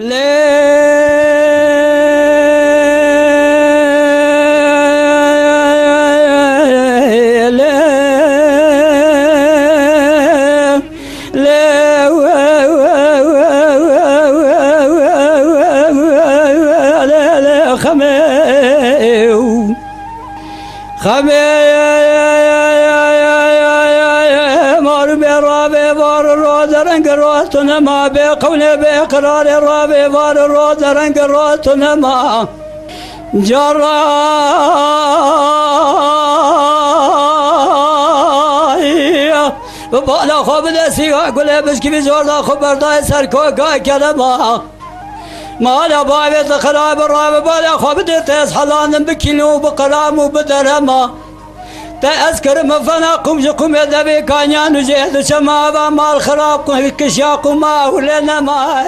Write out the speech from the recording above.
لا قراتنا ما بقول بقرار الرابي بار الروز رنگ قراتنا ما جرايا بالا خوب دستی گل بسکی بزرد خبر دای سر کوکا کلمه مالا باوی خراب الرابي بالا خوب دتس حلان بكيلو بقرام وبدرما تأذكر مفنا قم جقم يدبي كانيان وزيد شما مال خراب كشاق ما ولنا ما